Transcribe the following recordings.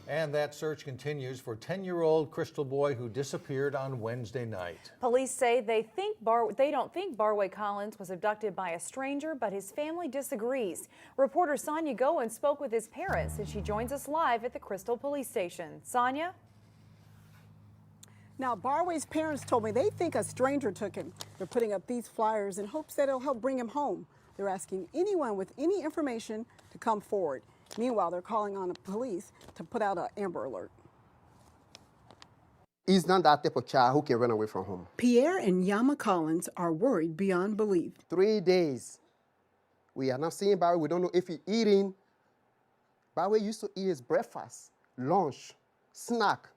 And that search continues for 10-year-old Crystal Boy who disappeared on Wednesday night. Police say they don't think Barway Collins was abducted by a stranger, but his family disagrees. Reporter Sonia Goen spoke with his parents, and she joins us live at the Crystal Police Station. Sonia? Now, Barway's parents told me they think a stranger took him. They're putting up these flyers in hopes that it'll help bring him home. They're asking anyone with any information to come forward. Meanwhile, they're calling on the police to put out an Amber Alert. He's not that type of child who can run away from home. Pierre and Yama Collins are worried beyond belief. 3 days. We are not seeing Barway. We don't know if he's eating. Barway used to eat his breakfast, lunch, snack,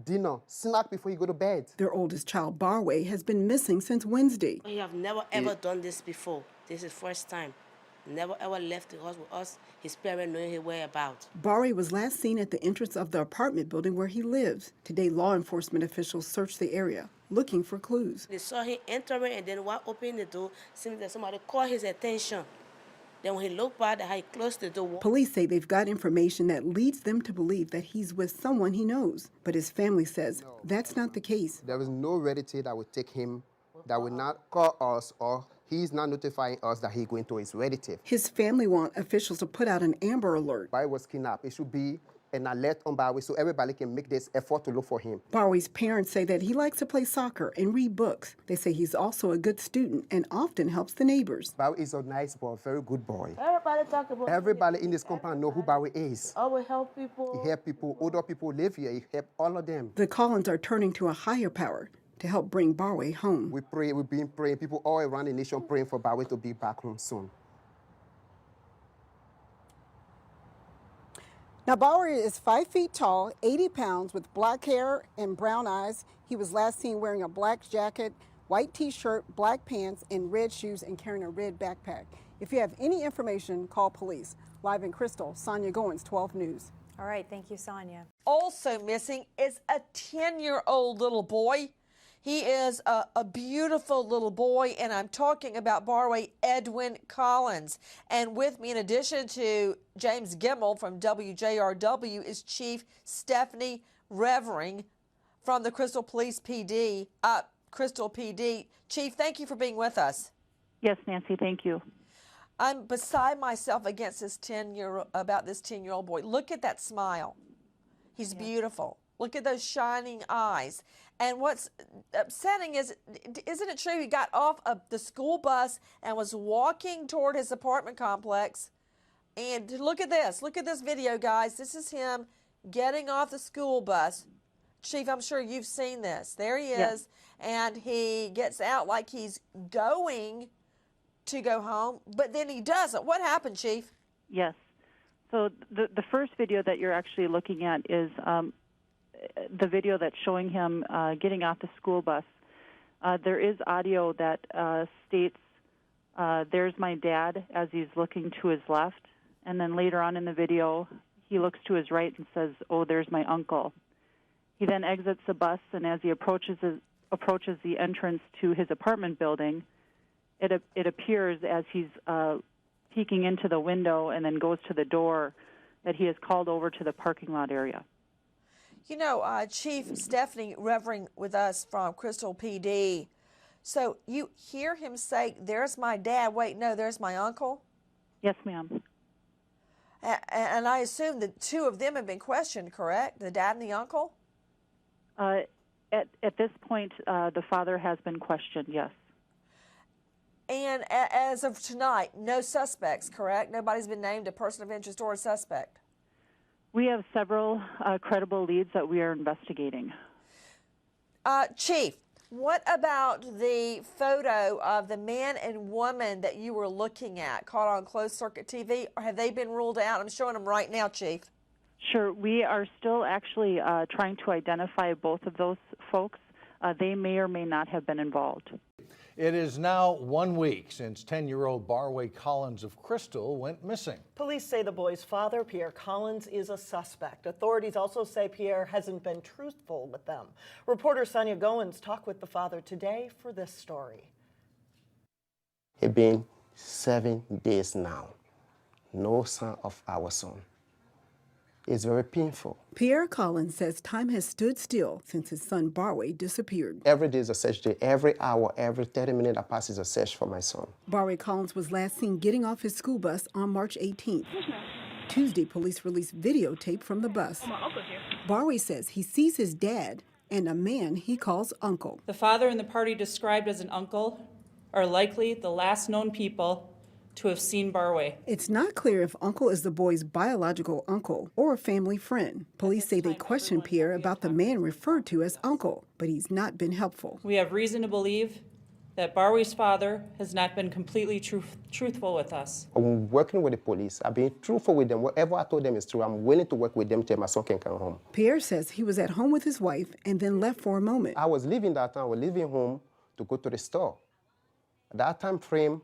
dinner, snack before he go to bed. Their oldest child, Barway, has been missing since Wednesday. We have never ever done this before. This is first time. Never ever left the house with us, his parents knowing his whereabouts. Barway was last seen at the entrance of the apartment building where he lives. Today, law enforcement officials searched the area, looking for clues. They saw him entering, and then while opening the door, seemed that somebody caught his attention. Then when he looked back, he closed the door. Police say they've got information that leads them to believe that he's with someone he knows. But his family says that's not the case. There is no relative that would take him, that would not call us, or he's not notifying us that he's going to his relative. His family want officials to put out an Amber Alert. Barway was kidnapped. It should be an alert on Barway so everybody can make this effort to look for him. Barway's parents say that he likes to play soccer and read books. They say he's also a good student and often helps the neighbors. Barway is a nice boy, very good boy. Everybody talk about Everybody in this compound know who Barway is. always help people. He help people, older people live here. He help all of them. The Collins are turning to a higher power to help bring Barway home. We pray, we've been praying, people all around the nation praying for Barway to be back home soon. Now, Barway is 5 feet tall, 80 pounds, with black hair and brown eyes. He was last seen wearing a black jacket, white T-shirt, black pants, and red shoes, and carrying a red backpack. If you have any information, call police. Live in Crystal, Sonia Goins, 12 News. All right, thank you, Sonia. Also missing is a 10-year-old little boy. He is a beautiful little boy, and I'm talking about Barway Edwin Collins. And with me, in addition to James Gimmel from WJRW, is Chief Stephanie Revering from the Crystal Police PD, Crystal PD. Chief, thank you for being with us. Yes, Nancy, thank you. I'm beside myself against this 10-year-old boy. Look at that smile. He's beautiful. Look at those shining eyes. And what's upsetting is, isn't it true he got off of the school bus and was walking toward his apartment complex? And look at this video, guys. This is him getting off the school bus. Chief, I'm sure you've seen this. There he is, and he gets out like he's going to go home, but then he doesn't. What happened, Chief? Yes. So the first video that you're actually looking at is the video that's showing him getting off the school bus. There is audio that states, there's my dad, as he's looking to his left. And then later on in the video, he looks to his right and says, oh, there's my uncle. He then exits the bus, and as he approaches the entrance to his apartment building, it appears as he's peeking into the window and then goes to the door that he is called over to the parking lot area. You know, Chief Stephanie Revering with us from Crystal PD. So you hear him say, there's my dad. Wait, no, there's my uncle? Yes, ma'am. And I assume the two of them have been questioned, correct? The dad and the uncle? At this point, the father has been questioned, yes. And as of tonight, no suspects, correct? Nobody's been named a person of interest or a suspect? We have several credible leads that we are investigating. Chief, what about the photo of the man and woman that you were looking at, caught on closed-circuit TV? Or have they been ruled out? I'm showing them right now, Chief. Sure. We are still actually trying to identify both of those folks. They may or may not have been involved. It is now 1 week since 10-year-old Barway Collins of Crystal went missing. Police say the boy's father, Pierre Collins, is a suspect. Authorities also say Pierre hasn't been truthful with them. Reporter Sonia Goins talked with the father today for this story. It's been 7 days now. No sign of our son. It's very painful. Pierre Collins says time has stood still since his son Barway disappeared. Every day is a search day. Every hour, every 30 minutes that passes is a search for my son. Barway Collins was last seen getting off his school bus on March 18th. Tuesday, police released videotape from the bus. Barway says he sees his dad and a man he calls uncle. The father and the party described as an uncle are likely the last known people to have seen Barway. It's not clear if uncle is the boy's biological uncle or a family friend. Police say they questioned Pierre about the man referred to as uncle, but he's not been helpful. We have reason to believe that Barway's father has not been completely truthful with us. I'm working with the police. I've been truthful with them. Whatever I told them is true. I'm willing to work with them till my son can come home. Pierre says he was at home with his wife and then left for a moment. I was leaving that time. I was leaving home to go to the store. At that time frame,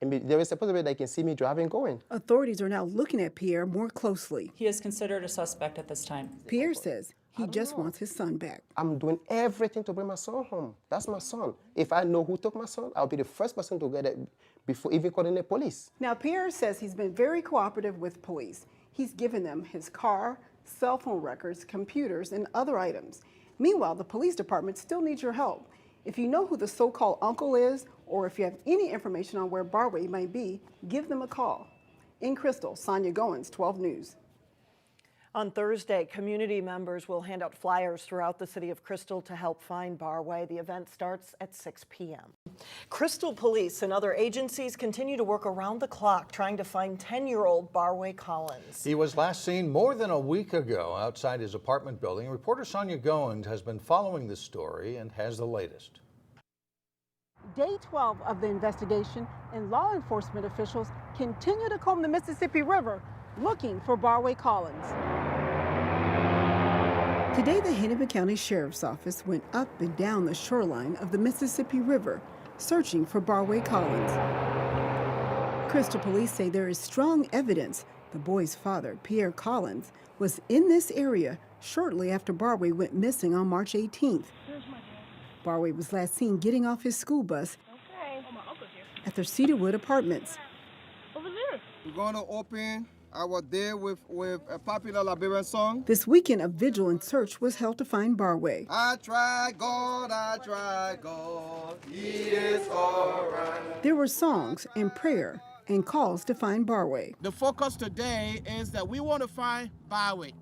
there is a possibility they can see me driving going. Authorities are now looking at Pierre more closely. He is considered a suspect at this time. Pierre says he just wants his son back. I'm doing everything to bring my son home. That's my son. If I know who took my son, I'll be the first person to get it before even calling the police. Now, Pierre says he's been very cooperative with police. He's given them his car, cell phone records, computers, and other items. Meanwhile, the police department still needs your help. If you know who the so-called uncle is, or if you have any information on where Barway might be, give them a call. In Crystal, Sonia Goins, 12 News. On Thursday, community members will hand out flyers throughout the city of Crystal to help find Barway. The event starts at 6 p.m. Crystal police and other agencies continue to work around the clock trying to find 10-year-old Barway Collins. He was last seen more than a week ago outside his apartment building. Reporter Sonia Goins has been following this story and has the latest. Day 12 of the investigation, and law enforcement officials continue to comb the Mississippi River looking for Barway Collins. Today, the Hennepin County Sheriff's Office went up and down the shoreline of the Mississippi River, searching for Barway Collins. Crystal police say there is strong evidence the boy's father, Pierre Collins, was in this area shortly after Barway went missing on March 18th. Barway was last seen getting off his school bus at their Cedarwood apartments. We're going to open our day with a popular Liberian song. This weekend, a vigilant search was held to find Barway. I try God, He is all right. There were songs and prayer and calls to find Barway. The focus today is that we want to find Barway.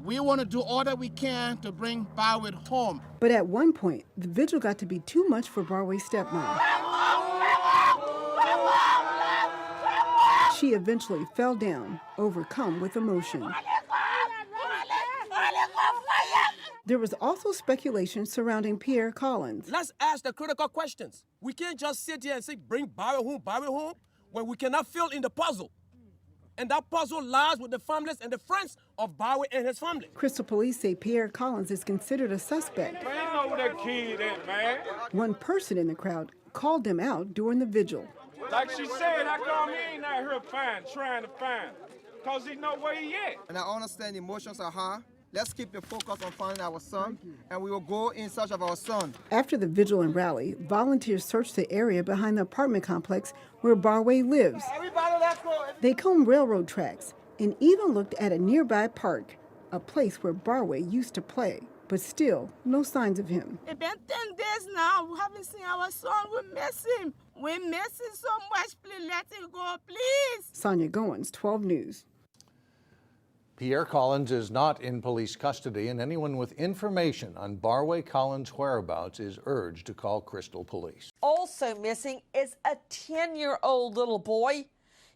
We want to do all that we can to bring Barway home. But at one point, the vigil got to be too much for Barway's stepmom. She eventually fell down, overcome with emotion. There was also speculation surrounding Pierre Collins. Let's ask the critical questions. We can't just sit here and say, bring Barway home, when we cannot fill in the puzzle. And that puzzle lies with the families and the friends of Barway and his family. Crystal police say Pierre Collins is considered a suspect. Man, know where that kid at, man. One person in the crowd called him out during the vigil. Like she said, how come he ain't out here trying to find? Because he know where he at. And I understand emotions are high. Let's keep the focus on finding our son, and we will go in search of our son. After the vigil and rally, volunteers searched the area behind the apartment complex where Barway lives. They combed railroad tracks and even looked at a nearby park, a place where Barway used to play. But still, no signs of him. It's been 10 days now. We haven't seen our son. We miss him. We miss him so much. Please let him go, please. Sonia Goins, 12 News. Pierre Collins is not in police custody, and anyone with information on Barway Collins' whereabouts is urged to call Crystal Police. Also missing is a 10-year-old little boy.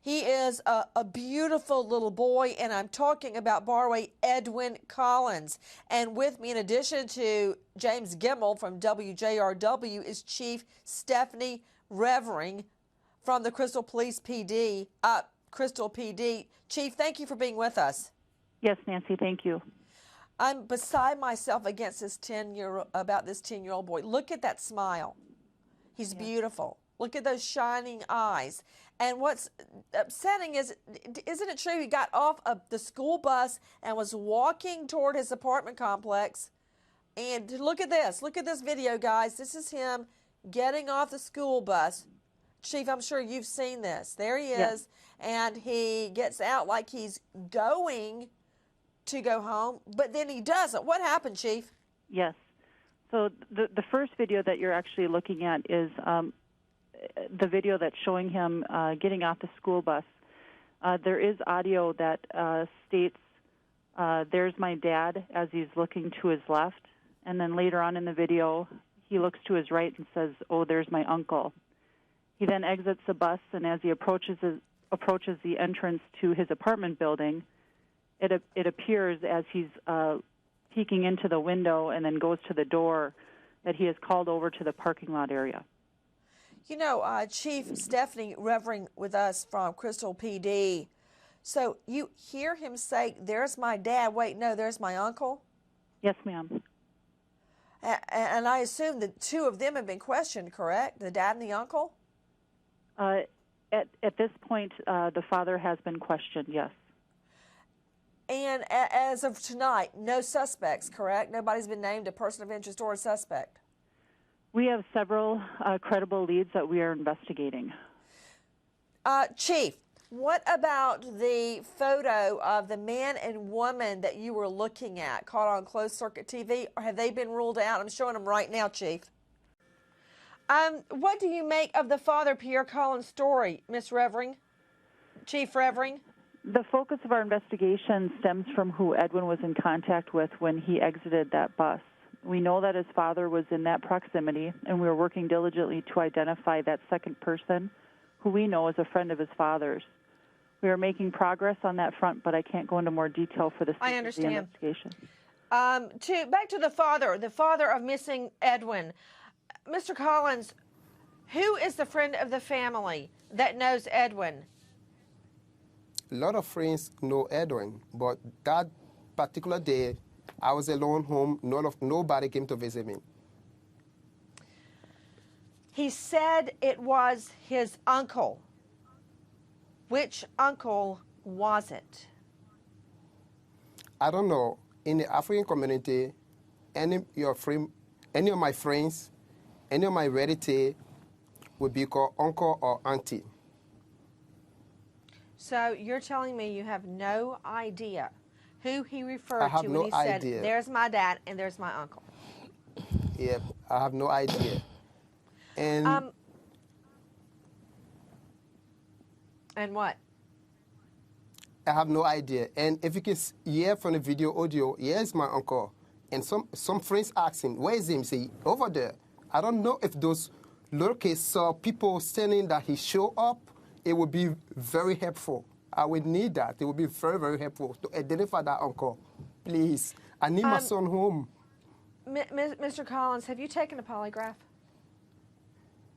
He is a beautiful little boy, and I'm talking about Barway Edwin Collins. And with me, in addition to James Gimmel from WJRW, is Chief Stephanie Revering from the Crystal Police PD, Crystal PD. Chief, thank you for being with us. Yes, Nancy, thank you. I'm beside myself against this 10-year-old boy. Look at that smile. He's beautiful. Look at those shining eyes. And what's upsetting is, isn't it true he got off of the school bus and was walking toward his apartment complex? And look at this. Look at this video, guys. This is him getting off the school bus. Chief, I'm sure you've seen this. There he is. And he gets out like he's going to go home, but then he doesn't. What happened, Chief? Yes. So the first video that you're actually looking at is the video that's showing him getting off the school bus. There is audio that states, "There's my dad," as he's looking to his left. And then later on in the video, he looks to his right and says, "Oh, there's my uncle." He then exits the bus, and as he approaches the entrance to his apartment building, it appears as he's peeking into the window and then goes to the door that he is called over to the parking lot area. You know, Chief Stephanie Revering with us from Crystal PD. So you hear him say, "There's my dad." Wait, no, there's my uncle? Yes, ma'am. And I assume the two of them have been questioned, correct? The dad and the uncle? At this point, the father has been questioned, yes. And as of tonight, no suspects, correct? Nobody's been named a person of interest or a suspect? We have several credible leads that we are investigating. Chief, what about the photo of the man and woman that you were looking at, caught on closed-circuit TV? Or have they been ruled out? I'm showing them right now, Chief. What do you make of the father, Pierre Collins' story, Miss Revering? Chief Revering? The focus of our investigation stems from who Edwin was in contact with when he exited that bus. We know that his father was in that proximity, and we are working diligently to identify that second person, who we know is a friend of his father's. We are making progress on that front, but I can't go into more detail for the sake of the investigation. Back to the father of missing Edwin. Mr. Collins, who is the friend of the family that knows Edwin? A lot of friends know Edwin, but that particular day, I was alone home. Nobody came to visit me. He said it was his uncle. Which uncle was it? I don't know. In the African community, any of my friends, any of my relatives would be called uncle or auntie. So you're telling me you have no idea who he referred to when no he said, idea. "There's my dad and there's my uncle"? Yeah, I have no idea. And and what? I have no idea. And if you can hear from the video audio, here's my uncle. And some friends ask him, "Where is he?" He say, "Over there." I don't know if those little kids saw people standing that he showed up. It would be very helpful. I would need that. It would be very, very helpful to identify that uncle. Please, I need my son home. Mr. Collins, have you taken a polygraph?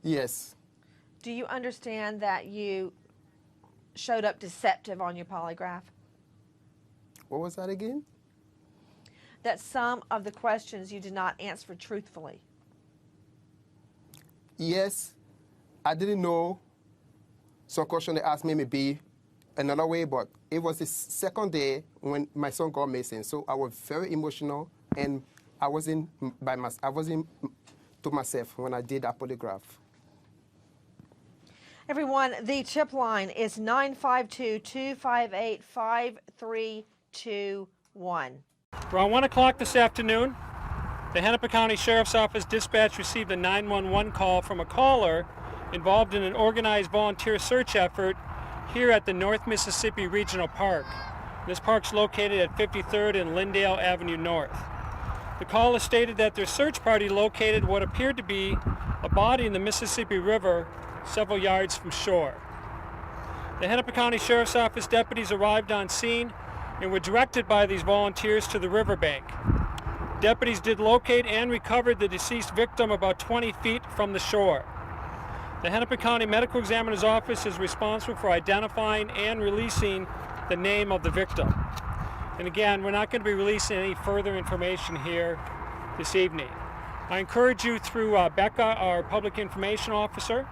Yes. Do you understand that you showed up deceptive on your polygraph? What was that again? That some of the questions you did not answer truthfully. Yes, I didn't know. Some question they asked me maybe another way, but it was the second day when my son got missing. So I was very emotional, and I wasn't to myself when I did that polygraph. Everyone, the tip line is 952-258-5321. Around 1 o'clock this afternoon, the Hennepin County Sheriff's Office dispatch received a 911 call from a caller involved in an organized volunteer search effort here at the North Mississippi Regional Park. This park's located at 53rd and Lindale Avenue North. The caller stated that their search party located what appeared to be a body in the Mississippi River several yards from shore. The Hennepin County Sheriff's Office deputies arrived on scene and were directed by these volunteers to the riverbank. Deputies did locate and recovered the deceased victim about 20 feet from the shore. The Hennepin County Medical Examiner's Office is responsible for identifying and releasing the name of the victim. And again, we're not going to be releasing any further information here this evening. I encourage you through Becca, our Public Information Officer.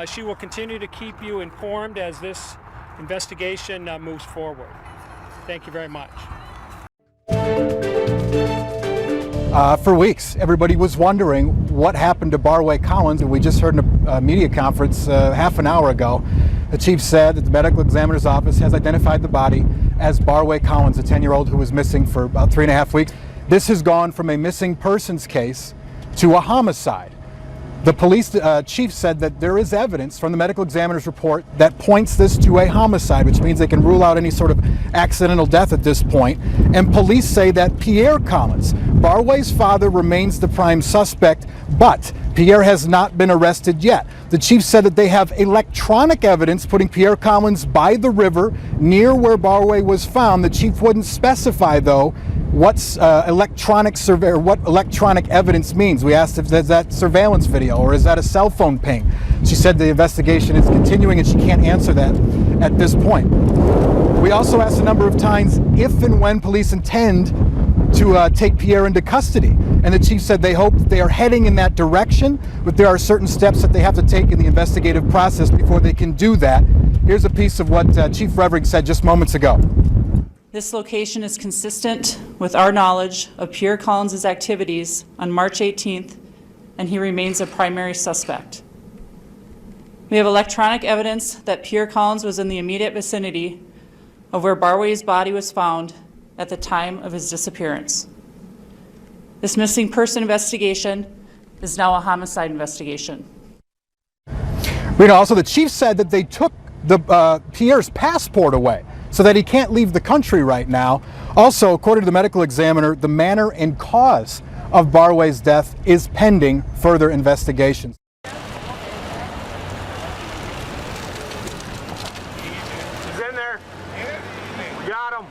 She will continue to keep you informed as this investigation moves forward. Thank you very much. For weeks, everybody was wondering what happened to Barway Collins, and we just heard in a media conference half an hour ago, the chief said that the medical examiner's office has identified the body as Barway Collins, a 10-year-old who was missing for about 3.5 weeks. This has gone from a missing persons case to a homicide. The police chief said that there is evidence from the medical examiner's report that points this to a homicide, which means they can rule out any sort of accidental death at this point. And police say that Pierre Collins, Barway's father, remains the prime suspect, but Pierre has not been arrested yet. The chief said that they have electronic evidence putting Pierre Collins by the river near where Barway was found. The chief wouldn't specify, though, what electronic evidence means. We asked if there's that surveillance video or is that a cell phone ping. She said the investigation is continuing and she can't answer that at this point. We also asked a number of times if and when police intend to take Pierre into custody. And the chief said they hope they are heading in that direction, but there are certain steps that they have to take in the investigative process before they can do that. Here's a piece of what Chief Revering said just moments ago. This location is consistent with our knowledge of Pierre Collins' activities on March 18th, and he remains a primary suspect. We have electronic evidence that Pierre Collins was in the immediate vicinity of where Barway's body was found at the time of his disappearance. This missing person investigation is now a homicide investigation. Rita, also the chief said that they took Pierre's passport away so that he can't leave the country right now. Also, according to the medical examiner, the manner and cause of Barway's death is pending further investigations. He's in there. We got him.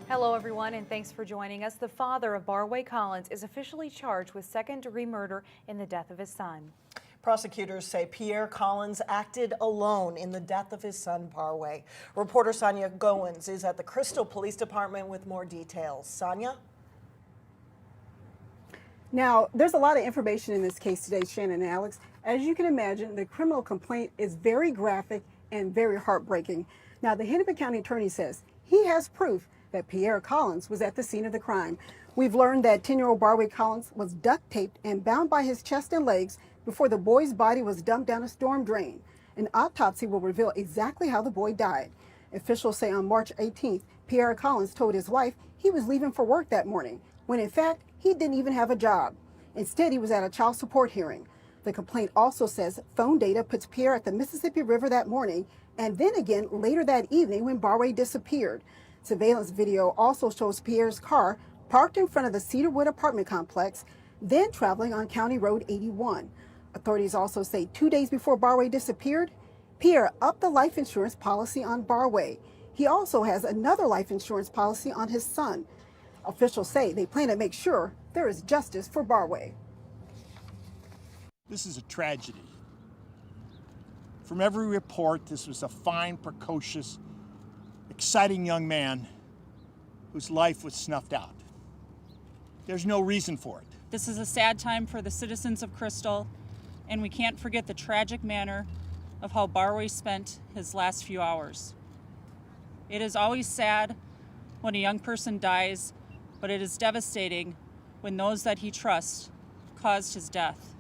Hello, everyone, and thanks for joining us. The father of Barway Collins is officially charged with second-degree murder in the death of his son. Prosecutors say Pierre Collins acted alone in the death of his son, Barway. Reporter Sonia Goins is at the Crystal Police Department with more details. Sonia? Now, there's a lot of information in this case today, Shannon and Alex. As you can imagine, the criminal complaint is very graphic and very heartbreaking. Now, the Hennepin County Attorney says he has proof that Pierre Collins was at the scene of the crime. We've learned that 10-year-old Barway Collins was duct taped and bound by his chest and legs before the boy's body was dumped down a storm drain. An autopsy will reveal exactly how the boy died. Officials say on March 18th, Pierre Collins told his wife he was leaving for work that morning, when in fact, he didn't even have a job. Instead, he was at a child support hearing. The complaint also says phone data puts Pierre at the Mississippi River that morning, and then again later that evening when Barway disappeared. Surveillance video also shows Pierre's car parked in front of the Cedarwood apartment complex, then traveling on County Road 81. Authorities also say 2 days before Barway disappeared, Pierre upped the life insurance policy on Barway. He also has another life insurance policy on his son. Officials say they plan to make sure there is justice for Barway. This is a tragedy. From every report, this was a fine, precocious, exciting young man whose life was snuffed out. There's no reason for it. This is a sad time for the citizens of Crystal, and we can't forget the tragic manner of how Barway spent his last few hours. It is always sad when a young person dies, but it is devastating when those that he trusts caused his death.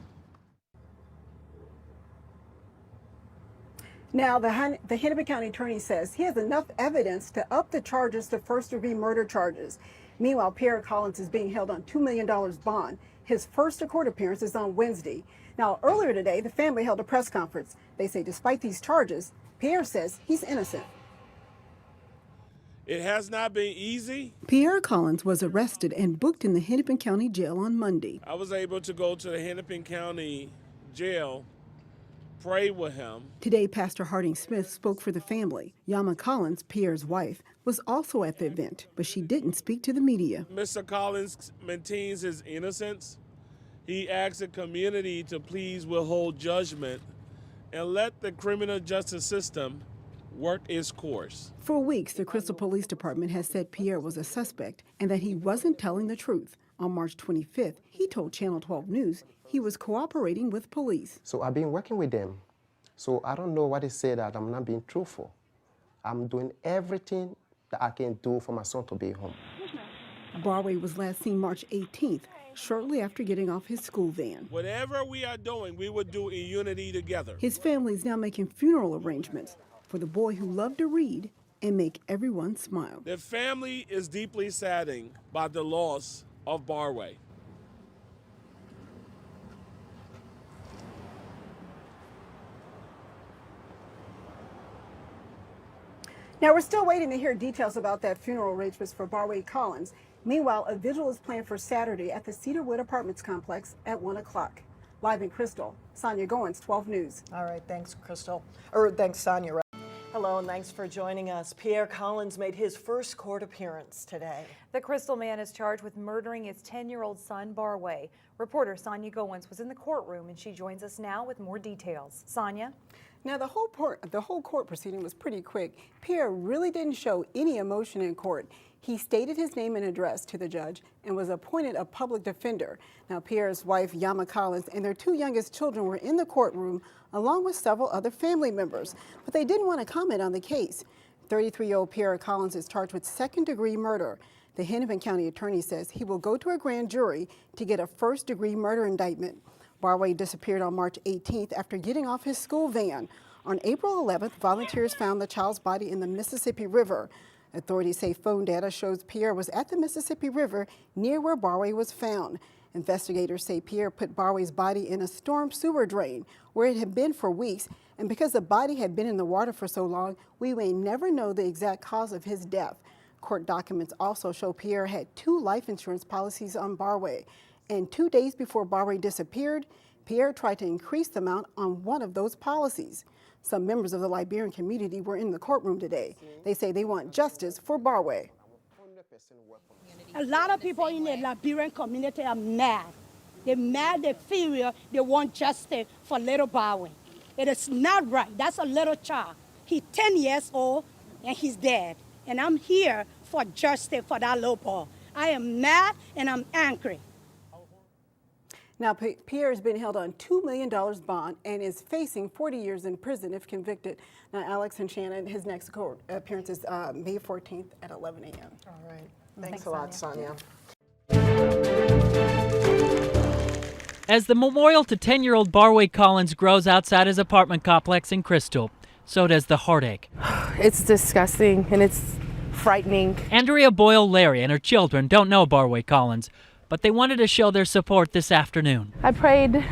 Now, the Hennepin County Attorney says he has enough evidence to up the charges to first-degree murder charges. Meanwhile, Pierre Collins is being held on $2 million bond. His first court appearance is on Wednesday. Now, earlier today, the family held a press conference. They say despite these charges, Pierre says he's innocent. It has not been easy. Pierre Collins was arrested and booked in the Hennepin County Jail on Monday. I was able to go to the Hennepin County Jail pray with him. Today, Pastor Harding Smith spoke for the family. Yama Collins, Pierre's wife, was also at the event, but she didn't speak to the media. Mr. Collins maintains his innocence. He asks the community to please withhold judgment and let the criminal justice system work its course. For weeks, the Crystal Police Department has said Pierre was a suspect and that he wasn't telling the truth. On March 25th, he told Channel 12 News he was cooperating with police. So I've been working with them. So I don't know what they say that I'm not being truthful. I'm doing everything that I can do for my son to be home. Barway was last seen March 18th, shortly after getting off his school van. Whatever we are doing, we would do in unity together. His family is now making funeral arrangements for the boy who loved to read and make everyone smile. The family is deeply saddened by the loss of Barway. Now, we're still waiting to hear details about that funeral arrangements for Barway Collins. Meanwhile, a vigil is planned for Saturday at the Cedarwood Apartments complex at 1 o'clock. Live in Crystal, Sonia Goins, 12 News. All right, thanks, Crystal. Thanks, Sonia. Hello, and thanks for joining us. Pierre Collins made his first court appearance today. The Crystal man is charged with murdering his 10-year-old son, Barway. Reporter Sonia Goins was in the courtroom, and she joins us now with more details. Sonia? Now, the whole court proceeding was pretty quick. Pierre really didn't show any emotion in court. He stated his name and address to the judge and was appointed a public defender. Now, Pierre's wife, Yama Collins, and their two youngest children were in the courtroom along with several other family members, but they didn't want to comment on the case. 33-year-old Pierre Collins is charged with second-degree murder. The Hennepin County attorney says he will go to a grand jury to get a first-degree murder indictment. Barway disappeared on March 18th after getting off his school van. On April 11th, volunteers found the child's body in the Mississippi River. Authorities say phone data shows Pierre was at the Mississippi River near where Barway was found. Investigators say Pierre put Barway's body in a storm sewer drain where it had been for weeks, and because the body had been in the water for so long, we may never know the exact cause of his death. Court documents also show Pierre had 2 life insurance policies on Barway, and 2 days before Barway disappeared, Pierre tried to increase the amount on one of those policies. Some members of the Liberian community were in the courtroom today. They say they want justice for Barway. A lot of people in the Liberian community are mad. They're mad, they're furious, they want justice for little Barway. It is not right. That's a little child. He's 10 years old and he's dead. And I'm here for justice for that little boy. I am mad and I'm angry. Now, Pierre has been held on $2 million bond and is facing 40 years in prison if convicted. Now, Alex and Shannon, his next court appearance is May 14th at 11 a.m. All right. Thanks a lot, Sonia. As the memorial to 10-year-old Barway Collins grows outside his apartment complex in Crystal, so does the heartache. It's disgusting and it's frightening. Andrea Boyle-Larry and her children don't know Barway Collins, but they wanted to show their support this afternoon. I prayed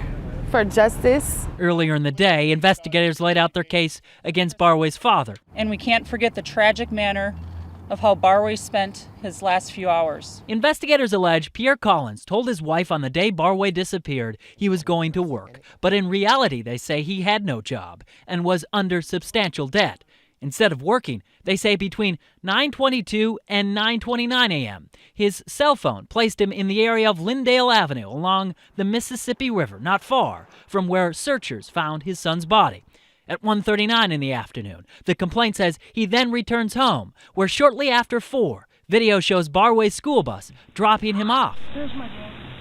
for justice. Earlier in the day, investigators laid out their case against Barway's father. And we can't forget the tragic manner of how Barway spent his last few hours. Investigators allege Pierre Collins told his wife on the day Barway disappeared he was going to work, but in reality they say he had no job and was under substantial debt. Instead of working, they say between 9:22 and 9:29 a.m., his cell phone placed him in the area of Lyndale Avenue along the Mississippi River, not far from where searchers found his son's body. At 1:39 in the afternoon, the complaint says he then returns home, where shortly after 4, video shows Barway's school bus dropping him off.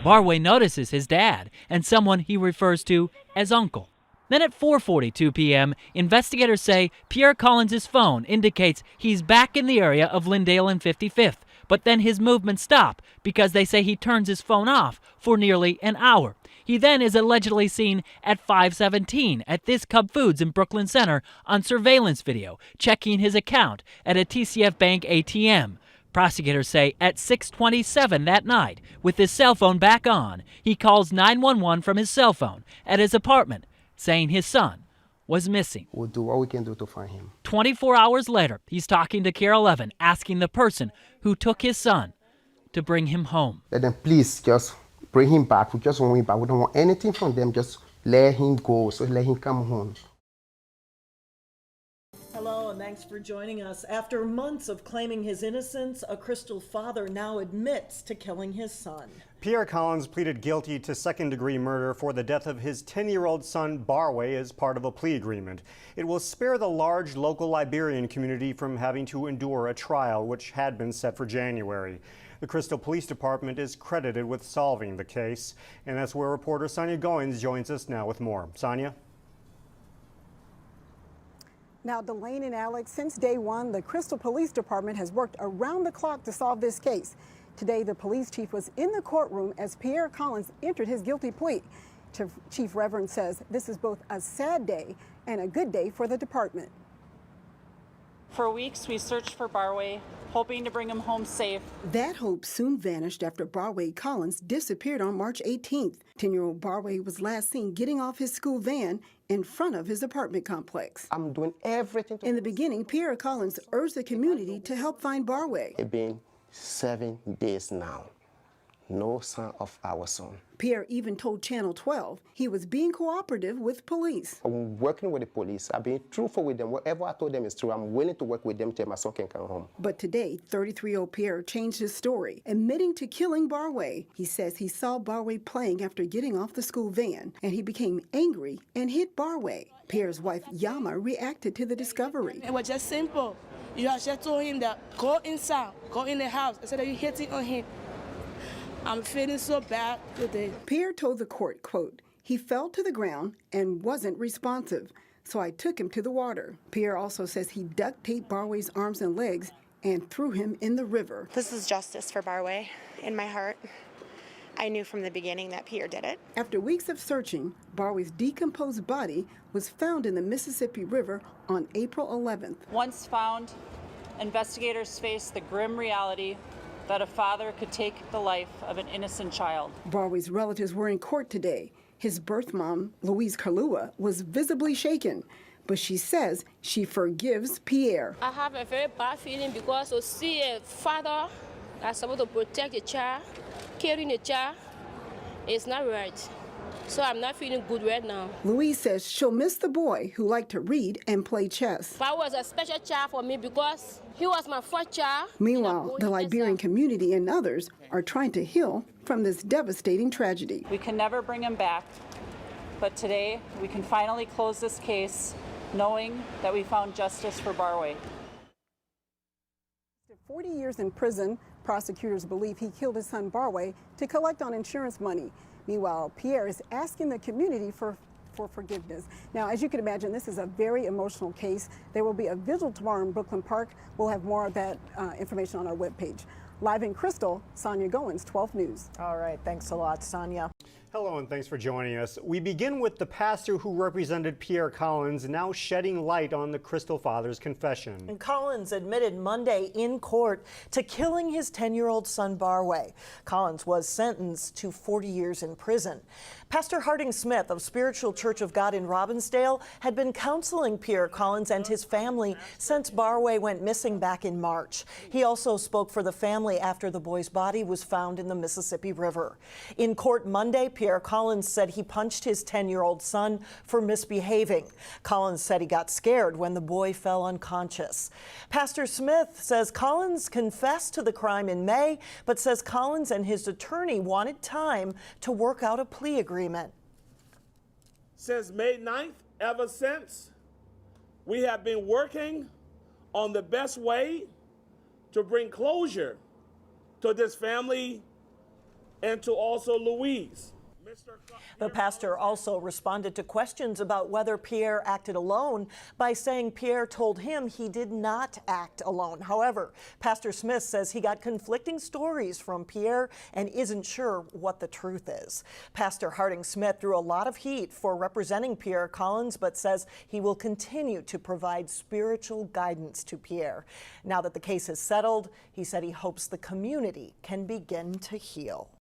Barway notices his dad and someone he refers to as Uncle. Then at 4:42 p.m., investigators say Pierre Collins' phone indicates he's back in the area of Lyndale and 55th, but then his movements stop because they say he turns his phone off for nearly an hour. He then is allegedly seen at 5:17 at This Cub Foods in Brooklyn Center on surveillance video, checking his account at a TCF Bank ATM. Prosecutors say at 6:27 that night, with his cell phone back on, he calls 911 from his cell phone at his apartment, saying his son was missing. We'll do what we can do to find him. 24 hours later, he's talking to Care 11, asking the person who took his son to bring him home. Let them please just bring him back. We just want him back. We don't want anything from them. Just let him go, so let him come home. Hello, and thanks for joining us. After months of claiming his innocence, a Crystal father now admits to killing his son. Pierre Collins pleaded guilty to second-degree murder for the death of his 10-year-old son, Barway, as part of a plea agreement. It will spare the large local Liberian community from having to endure a trial which had been set for January. The Crystal Police Department is credited with solving the case, and that's where reporter Sonia Goins joins us now with more. Sonia? Now, Delane and Alex, since day one, the Crystal Police Department has worked around the clock to solve this case. Today, the police chief was in the courtroom as Pierre Collins entered his guilty plea. Chief Reverend says this is both a sad day and a good day for the department. For weeks, we searched for Barway, hoping to bring him home safe. That hope soon vanished after Barway Collins disappeared on March 18th. 10-year-old Barway was last seen getting off his school van in front of his apartment complex. I'm doing everything. In the beginning, Pierre Collins urged the community to help find Barway. It's been 7 days now. No sign of our son. Pierre even told Channel 12 he was being cooperative with police. I'm working with the police. I've been truthful with them. Whatever I told them is true. I'm willing to work with them till my son can come home. But today, 33-year-old Pierre changed his story, admitting to killing Barway. He says he saw Barway playing after getting off the school van, and he became angry and hit Barway. Pierre's wife, Yama, reacted to the discovery. It was just simple. You just told him that go inside, go in the house, instead of you hitting on him. I'm feeling so bad today. Pierre told the court, quote, he fell to the ground and wasn't responsive, so I took him to the water. Pierre also says he duct taped Barway's arms and legs and threw him in the river. This is justice for Barway in my heart. I knew from the beginning that Pierre did it. After weeks of searching, Barway's decomposed body was found in the Mississippi River on April 11th. Once found, investigators faced the grim reality that a father could take the life of an innocent child. Barway's relatives were in court today. His birth mom, Louise Kalua, was visibly shaken, but she says she forgives Pierre. I have a very bad feeling because to see a father that's supposed to protect a child, carrying a child, it's not right. So I'm not feeling good right now. Louise says she'll miss the boy who liked to read and play chess. That was a special child for me because he was my first child. Meanwhile, the Liberian community and others are trying to heal from this devastating tragedy. We can never bring him back, but today we can finally close this case knowing that we found justice for Barway. After 40 years in prison, prosecutors believe he killed his son Barway to collect on insurance money. Meanwhile, Pierre is asking the community for forgiveness. Now, as you can imagine, this is a very emotional case. There will be a vigil tomorrow in Brooklyn Park. We'll have more of that information on our webpage. Live in Crystal, Sonia Goins, 12 News. All right, thanks a lot, Sonia. Hello and thanks for joining us. We begin with the pastor who represented Pierre Collins now shedding light on the Crystal father's confession. And Collins admitted Monday in court to killing his 10-year-old son Barway. Collins was sentenced to 40 years in prison. Pastor Harding Smith of Spiritual Church of God in Robbinsdale had been counseling Pierre Collins and his family since Barway went missing back in March. He also spoke for the family after the boy's body was found in the Mississippi River. In court Monday, Pierre Collins said he punched his 10-year-old son for misbehaving. Collins said he got scared when the boy fell unconscious. Pastor Smith says Collins confessed to the crime in May, but says Collins and his attorney wanted time to work out a plea agreement. Since May 9th, ever since, we have been working on the best way to bring closure to this family and to also Louise. The pastor also responded to questions about whether Pierre acted alone by saying Pierre told him he did not act alone. However, Pastor Smith says he got conflicting stories from Pierre and isn't sure what the truth is. Pastor Harding Smith threw a lot of heat for representing Pierre Collins, but says he will continue to provide spiritual guidance to Pierre. Now that the case is settled, he said he hopes the community can begin to heal.